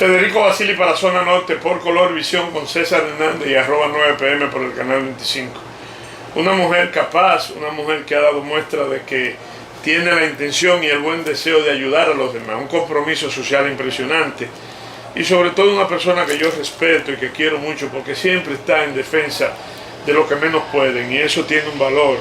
Federico Basili para Zona Norte, por Color Visión con César Hernández y @9pm por el canal 25. Una mujer capaz, una mujer que ha dado muestra de que tiene la intención y el buen deseo de ayudar a los demás, un compromiso social impresionante y sobre todo una persona que yo respeto y que quiero mucho porque siempre está en defensa de los que menos pueden y eso tiene un valor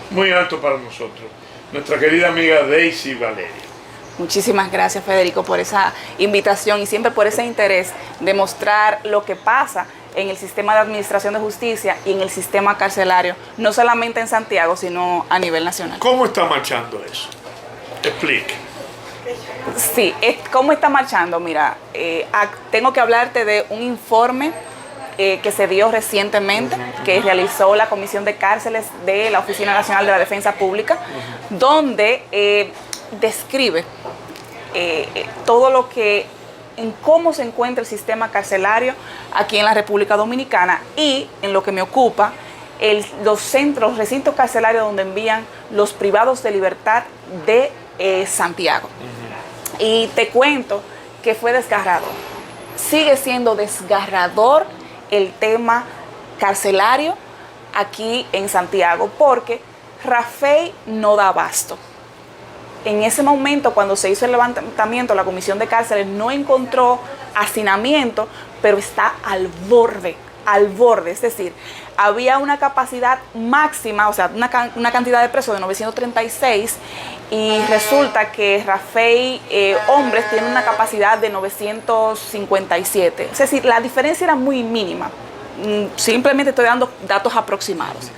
muy alto para nosotros. Nuestra querida amiga Daisy Valeria. Muchísimas gracias, Federico, por esa invitación y siempre por ese interés de mostrar lo que pasa en el sistema de administración de justicia y en el sistema carcelario, no solamente en Santiago, sino a nivel nacional. ¿Cómo está marchando eso? Explique. Sí, ¿cómo está marchando? Mira, tengo que hablarte de un informe que se dio recientemente, que realizó la Comisión de Cárceles de la Oficina Nacional de la Defensa Pública, donde describe todo lo que, en cómo se encuentra el sistema carcelario aquí en la República Dominicana y en lo que me ocupa, los recintos carcelarios donde envían los privados de libertad de Santiago. Y te cuento que fue desgarrador. Sigue siendo desgarrador el tema carcelario aquí en Santiago porque Rafey no da abasto. En ese momento, cuando se hizo el levantamiento, la Comisión de Cárceles no encontró hacinamiento, pero está al borde, es decir, había una capacidad máxima, o sea, una cantidad de presos de 936 y resulta que Rafey hombres tiene una capacidad de 957. Es decir, la diferencia era muy mínima. Simplemente estoy dando datos aproximados.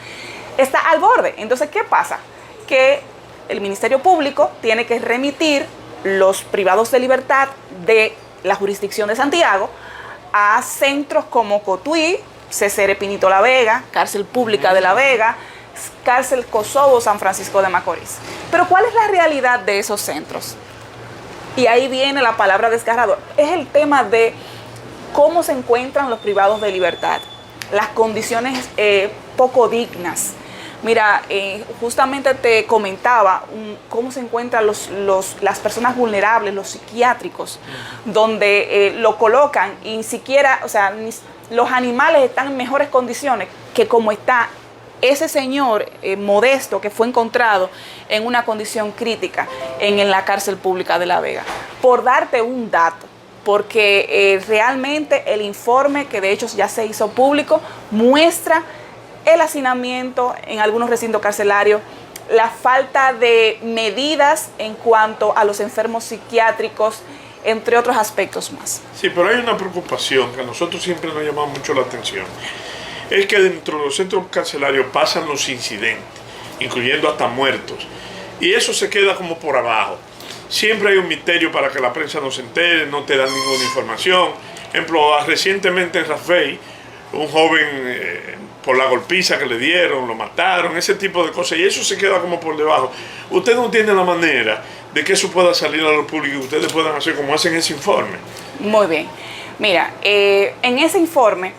Está al borde. Entonces, ¿qué pasa? Que el Ministerio Público tiene que remitir los privados de libertad de la jurisdicción de Santiago a centros como Cotuí, CCR Pinito La Vega, Cárcel Pública de La Vega, Cárcel Kosovo, San Francisco de Macorís. Pero ¿cuál es la realidad de esos centros? Y ahí viene la palabra desgarrador. Es el tema de cómo se encuentran los privados de libertad, las condiciones poco dignas. Mira, justamente te comentaba cómo se encuentran las personas vulnerables, los psiquiátricos, donde lo colocan y ni siquiera, o sea, los animales están en mejores condiciones que como está ese señor modesto que fue encontrado en una condición crítica en la cárcel pública de La Vega. Por darte un dato, porque realmente el informe, que de hecho ya se hizo público, muestra el hacinamiento en algunos recintos carcelarios, la falta de medidas en cuanto a los enfermos psiquiátricos, entre otros aspectos más. Sí, pero hay una preocupación que a nosotros siempre nos llama mucho la atención. Es que dentro de los centros carcelarios pasan los incidentes, incluyendo hasta muertos, y eso se queda como por abajo. Siempre hay un misterio para que la prensa no se entere, no te dan ninguna información. Por ejemplo, recientemente en Rafey, un joven por la golpiza que le dieron, lo mataron, ese tipo de cosas, y eso se queda como por debajo. Usted no tiene la manera de que eso pueda salir a lo público y ustedes puedan hacer como hacen ese informe. Muy bien. Mira, en ese informe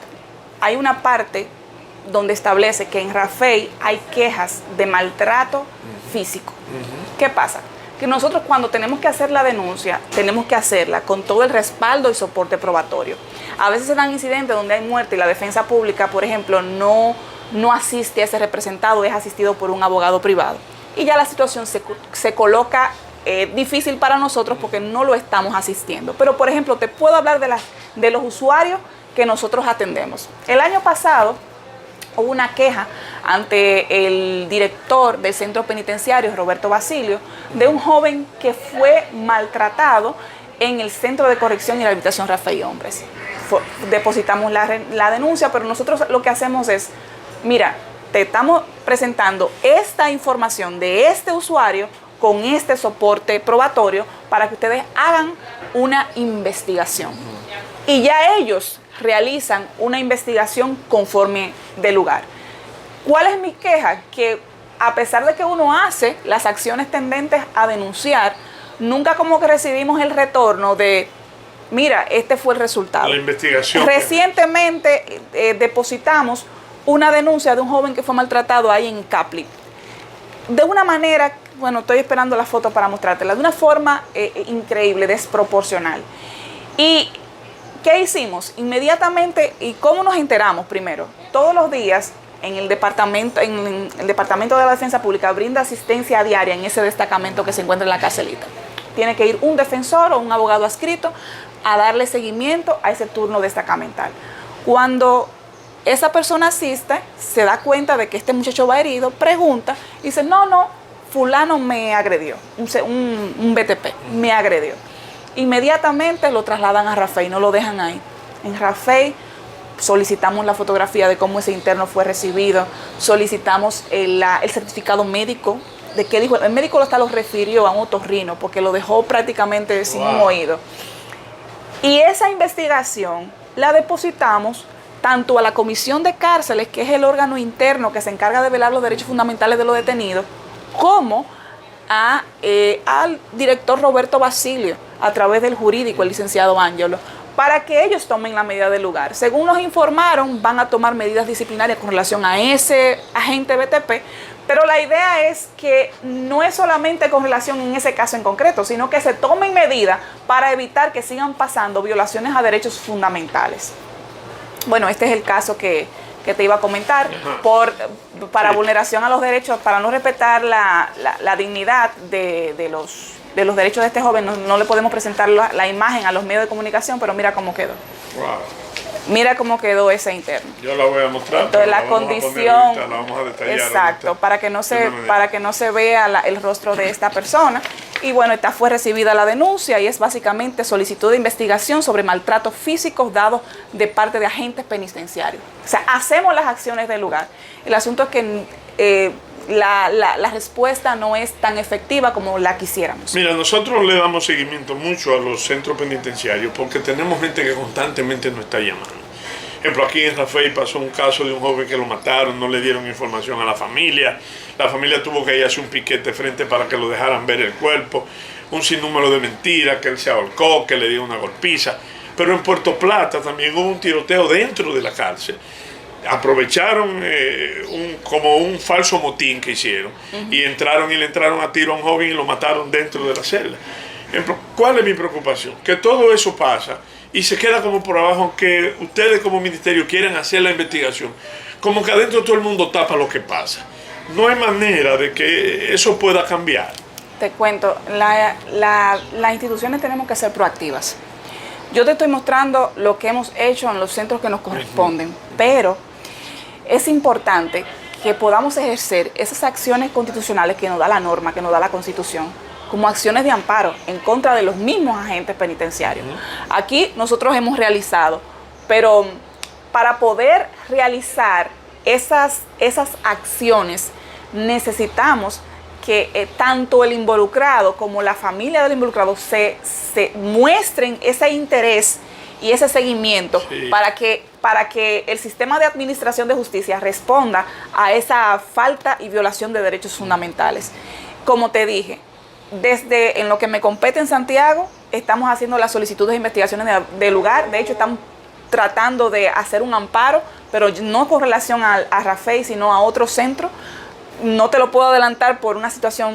hay una parte donde establece que en Rafey hay quejas de maltrato físico. ¿Qué pasa? Que nosotros cuando tenemos que hacer la denuncia, tenemos que hacerla con todo el respaldo y soporte probatorio. A veces se dan incidentes donde hay muerte y la defensa pública, por ejemplo, no asiste a ese representado, es asistido por un abogado privado. Y ya la situación se coloca difícil para nosotros porque no lo estamos asistiendo. Pero, por ejemplo, te puedo hablar de los usuarios que nosotros atendemos. El año pasado hubo una queja ante el director del centro penitenciario, Roberto Basilio, de un joven que fue maltratado en el Centro de Corrección y Rehabilitación Rafey Hombres. Depositamos la denuncia, pero nosotros lo que hacemos es, mira, te estamos presentando esta información de este usuario con este soporte probatorio para que ustedes hagan una investigación. Y ya ellos realizan una investigación conforme del lugar. ¿Cuál es mi queja? Que a pesar de que uno hace las acciones tendentes a denunciar, nunca como que recibimos el retorno de, mira, este fue el resultado. La investigación. Recientemente depositamos una denuncia de un joven que fue maltratado ahí en Capli. De una manera, bueno, estoy esperando la foto para mostrártela, de una forma increíble, desproporcional. Y ¿Qué hicimos? Inmediatamente, ¿y cómo nos enteramos? Primero, todos los días en el departamento de la Defensa Pública brinda asistencia diaria en ese destacamento que se encuentra en la Carcelita. Tiene que ir un defensor o un abogado adscrito a darle seguimiento a ese turno destacamental. Cuando esa persona asiste, se da cuenta de que este muchacho va herido, pregunta y dice, no, fulano me agredió, un BTP me agredió. Inmediatamente lo trasladan a Rafey, no lo dejan ahí. En Rafey solicitamos la fotografía de cómo ese interno fue recibido, solicitamos el certificado médico, de qué dijo, el médico hasta lo refirió a un otorrino porque lo dejó prácticamente sin un oído. Y esa investigación la depositamos tanto a la Comisión de Cárceles, que es el órgano interno que se encarga de velar los derechos fundamentales de los detenidos, como al director Roberto Basilio, a través del jurídico, el licenciado Ángelo, para que ellos tomen la medida del lugar. Según nos informaron, van a tomar medidas disciplinarias con relación a ese agente BTP, pero la idea es que no es solamente con relación en ese caso en concreto, sino que se tomen medidas para evitar que sigan pasando violaciones a derechos fundamentales. Bueno, este es el caso que te iba a comentar, para vulneración a los derechos, para no respetar la dignidad de los derechos de este joven, no le podemos presentar la imagen a los medios de comunicación, pero mira cómo quedó. Wow. Mira cómo quedó ese interno. Yo la voy a mostrar. Entonces la condición, la vamos a detallar exacto, ahorita, para que no se vea el rostro de esta persona. Y bueno, esta fue recibida la denuncia y es básicamente solicitud de investigación sobre maltratos físicos dados de parte de agentes penitenciarios. O sea, hacemos las acciones del lugar. El asunto es que la respuesta no es tan efectiva como la quisiéramos. Mira, nosotros le damos seguimiento mucho a los centros penitenciarios porque tenemos gente que constantemente nos está llamando. Por ejemplo, aquí en Rafey pasó un caso de un joven que lo mataron, no le dieron información a la familia tuvo que ir a hacer un piquete frente para que lo dejaran ver el cuerpo, un sinnúmero de mentiras, que él se ahorcó, que le dio una golpiza. Pero en Puerto Plata también hubo un tiroteo dentro de la cárcel. Aprovecharon como un falso motín que hicieron y le entraron a tiro a un joven y lo mataron dentro de la celda. ¿Cuál es mi preocupación? Que todo eso pasa y se queda como por abajo, aunque ustedes como ministerio quieran hacer la investigación, como que adentro todo el mundo tapa lo que pasa. No hay manera de que eso pueda cambiar. Te cuento, las instituciones tenemos que ser proactivas. Yo te estoy mostrando lo que hemos hecho en los centros que nos corresponden, pero es importante que podamos ejercer esas acciones constitucionales que nos da la norma, que nos da la Constitución, como acciones de amparo en contra de los mismos agentes penitenciarios. Aquí nosotros hemos realizado, pero para poder realizar esas acciones necesitamos que tanto el involucrado como la familia del involucrado se muestren ese interés y ese seguimiento, sí, para que el sistema de administración de justicia responda a esa falta y violación de derechos fundamentales. Como te dije, desde en lo que me compete en Santiago, estamos haciendo las solicitudes de investigaciones de lugar. De hecho, estamos tratando de hacer un amparo, pero no con relación a Rafey, sino a otro centro. No te lo puedo adelantar por una situación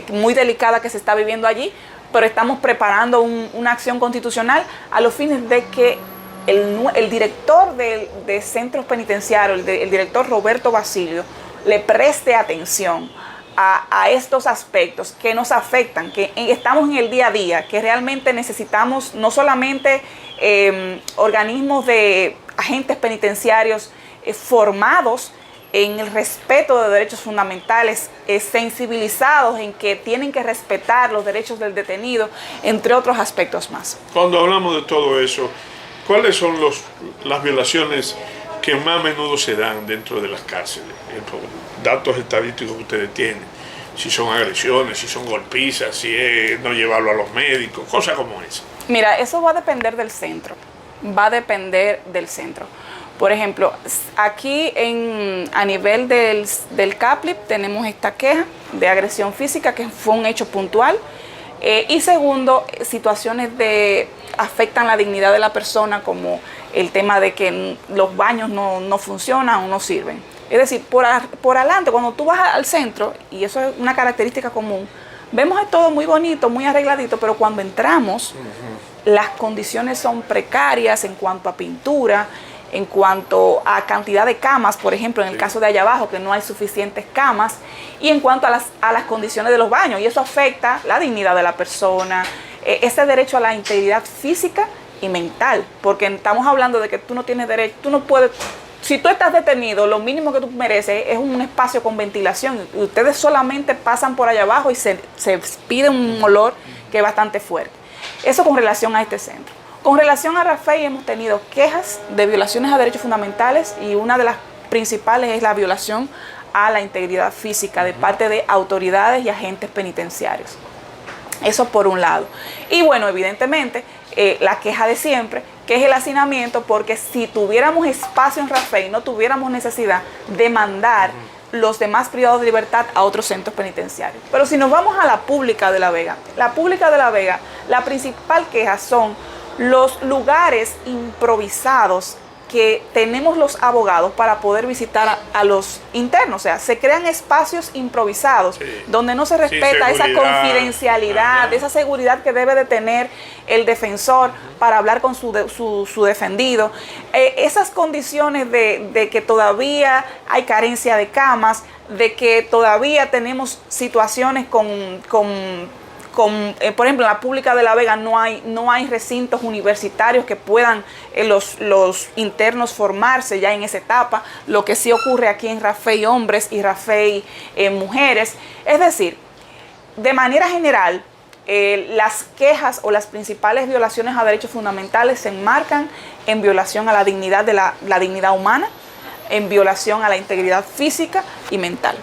muy delicada que se está viviendo allí, pero estamos preparando una acción constitucional a los fines de que el director de centros penitenciarios, el director Roberto Basilio, le preste atención a estos aspectos que nos afectan, que estamos en el día a día, que realmente necesitamos no solamente organismos de agentes penitenciarios formados en el respeto de derechos fundamentales, sensibilizados en que tienen que respetar los derechos del detenido, entre otros aspectos más. Cuando hablamos de todo eso, ¿cuáles son las violaciones que más a menudo se dan dentro de las cárceles? Datos estadísticos que ustedes tienen, si son agresiones, si son golpizas, si es no llevarlo a los médicos, cosas como esa. Mira, eso va a depender del centro, Por ejemplo, aquí a nivel del CAPLIP tenemos esta queja de agresión física que fue un hecho puntual. Y segundo, situaciones afectan la dignidad de la persona, como el tema de que los baños no funcionan o no sirven. Es decir, por adelante, cuando tú vas al centro, y eso es una característica común, vemos todo muy bonito, muy arregladito, pero cuando entramos, las condiciones son precarias en cuanto a pintura, en cuanto a cantidad de camas, por ejemplo, en el caso de allá abajo, que no hay suficientes camas, y en cuanto a las condiciones de los baños, y eso afecta la dignidad de la persona, ese derecho a la integridad física y mental, porque estamos hablando de que tú no tienes derecho, tú no puedes, si tú estás detenido, lo mínimo que tú mereces es un espacio con ventilación, y ustedes solamente pasan por allá abajo y se pide un olor que es bastante fuerte. Eso con relación a este centro. Con relación a Rafey hemos tenido quejas de violaciones a derechos fundamentales y una de las principales es la violación a la integridad física de parte de autoridades y agentes penitenciarios. Eso por un lado. Y bueno, evidentemente, la queja de siempre, que es el hacinamiento, porque si tuviéramos espacio en Rafey, no tuviéramos necesidad de mandar los demás privados de libertad a otros centros penitenciarios. Pero si nos vamos a la Pública de La Vega, la principal queja son los lugares improvisados que tenemos los abogados para poder visitar a los internos. O sea, se crean espacios improvisados donde no se respeta esa confidencialidad, esa seguridad que debe de tener el defensor para hablar con su defendido. Esas condiciones de que todavía hay carencia de camas, de que todavía tenemos situaciones por ejemplo, en la Pública de La Vega no hay recintos universitarios que puedan los internos formarse ya en esa etapa, lo que sí ocurre aquí en Rafey hombres y Rafey mujeres. Es decir, de manera general, las quejas o las principales violaciones a derechos fundamentales se enmarcan en violación a la dignidad de la dignidad humana, en violación a la integridad física y mental.